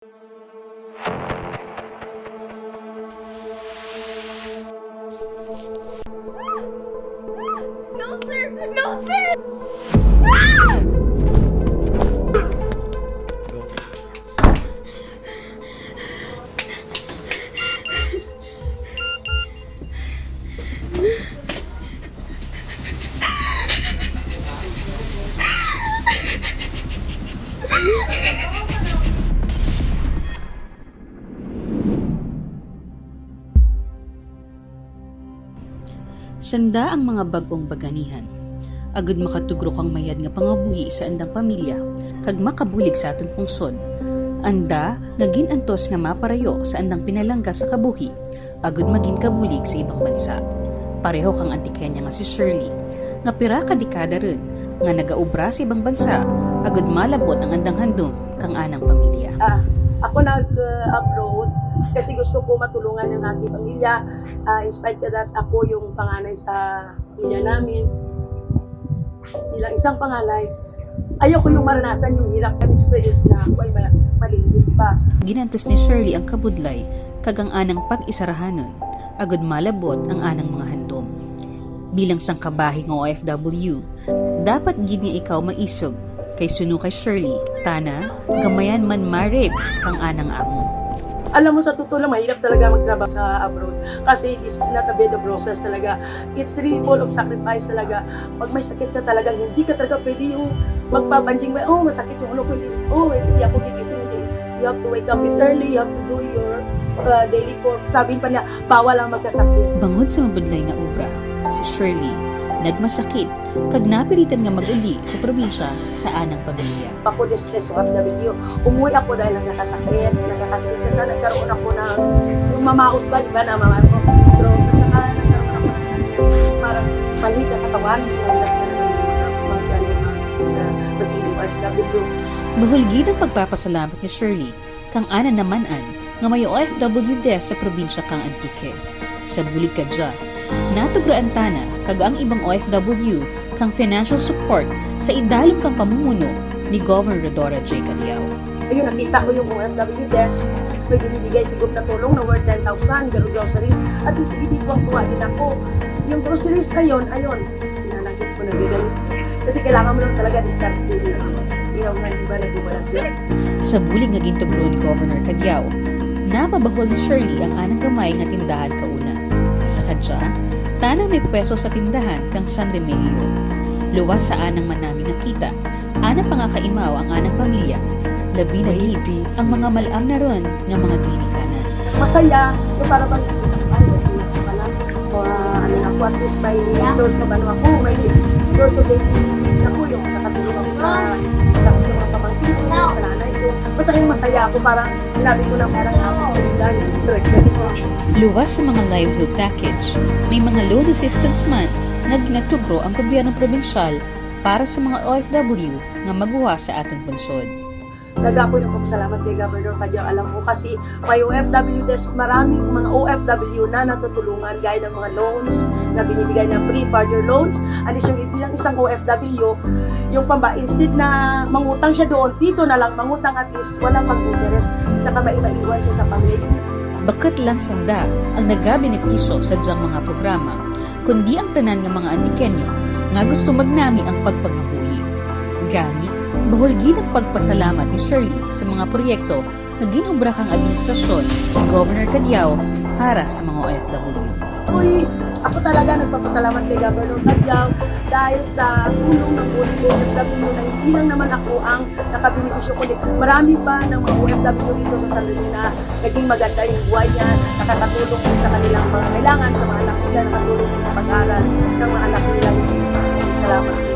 No, sir! No, sir! Sanda ang mga bagong baganihan. Agad makatugro kang mayad nga pangabuhi sa andang pamilya, kag makabulig sa aton pungsod. Anda, naging antos nga maparayo sa andang pinalangga sa kabuhi, agad maging kabulig sa ibang bansa. Pareho kang antikenya nga si Shirley, nga pira ka dekada rin, nga nagaubra sa ibang bansa, agad malabot ang andang handom kang anang pamilya. Ako nag-abroad kasi gusto ko matulungan ng aking pamilya. In spite of that, ako yung panganay sa pamilya namin. Bilang isang panganay, ayoko yung maranasan yung hirap ng experience na ako ay maliliit pa. Ginantos ni Shirley ang kabudlay, kag ang anang pag-isarahanon, agad malabot ang anang mga handom. Bilang sangkabahi ng OFW, dapat gid nga ikaw maisog, kay suno kay Shirley, tana, gamayan man marib kang anang amo. Alam mo, sa totoo lang, mahirap talaga magtrabaho sa abroad. Kasi this is not a bed of roses talaga. It's really full of sacrifice talaga. Pag may sakit ka talaga, hindi ka talaga pwede yung magpapanjing, masakit yung ulo ko, hindi ako gigising, hindi. You have to wake up early, you have to do your daily work. Sabihin pa niya, bawal ang magkasakit. Bangod sa mabudlay nga obra, si Shirley, nagmasakit, kag napiritan nga mag-uli sa probinsya sa anang pamilya. Ako distress sa OFW. Umuwi ako dahil nagkakasakit kasi nagkaroon ako ng yung mamaos ba, di ba, na mga ako. Pero at saka nagkaroon ako ng parang palit na katawan. Maging OFW. Mahulgid ang pagpapasalamat ni Shirley, kang ana namanan, nga may OFW des sa probinsya kang Antique. Sa bulig kadya, natugraan tana kag ang ibang OFW kang financial support sa idalom kang pamumuno ni Governor Rodora J. Cadiao. Ayun, nakita ko yung OFW desk, may binibigay siguro na tulong na worth 10,000, gano'ng groceries, at least hindi ko ang tuwa din ako. Yung groceries na yun, ayun, pinalagit ko na bigay. Kasi kailangan mo lang talaga discard din yun. Yung nga, di ba, nagbubalat yun. Sa bulig nga gintugro ni Governor Cadiao, napabahol ni Shirley ang anang gamay nga tindahan kauna. Sa kadya, tanang may pweso sa tindahan kang San Remigio. Luwas sa anang manami nga kita, anang pangakaimaw ang anang pamilya, labi na gid ang mga malam na ron nga mga ginikanan. Masaya, yung para bang sa ay, pala, ano na ako, at least may source of ano ako, may source of needs ako, yung nakatulong ako sa mga pamangkin ko, sa nanay ko. Masaya ako, parang sinabi ko na parang ako, Luwas sa mga livelihood package, may mga loan assistance man na ginatugro ang gobyernong probinsyal para sa mga OFW nga magawa sa atong bunsod. Ako yung papasalamat kay Governor Cadiao. Alam mo kasi may OFW desk, maraming mga OFW na natutulungan gaya ng mga loans na binibigay ng pre-further loans. At least yung bilang isang OFW, yung instead na mangutang siya doon, dito na lang mangutang, at least walang mag-interest, at saka maiwan siya sa pamilya. Bakat lang sanda ang nagabenepisyo sa diyang mga programa, kundi ang tanan ng mga Antikenyo nga gusto magnami ang pagpangabuhi. Gani, bahulgid ang pagpasalamat ni Shirley sa mga proyekto na ginobra kang administrasyon ni Governor Cadiao para sa mga OFW. Ako talaga nagpapasalamat kay Governor Cadiao dahil sa tulong ng buong OFW na hindi lang naman ako ang nakabenepisyo, kundi marami pa ng mga OFW dito sa San Luis na naging maganda yung buhay niya, nakakatulong din sa kanilang mga kailangan, sa mga anak nila, nakatulong din sa pag-aral ng mga anak nila. Salamat.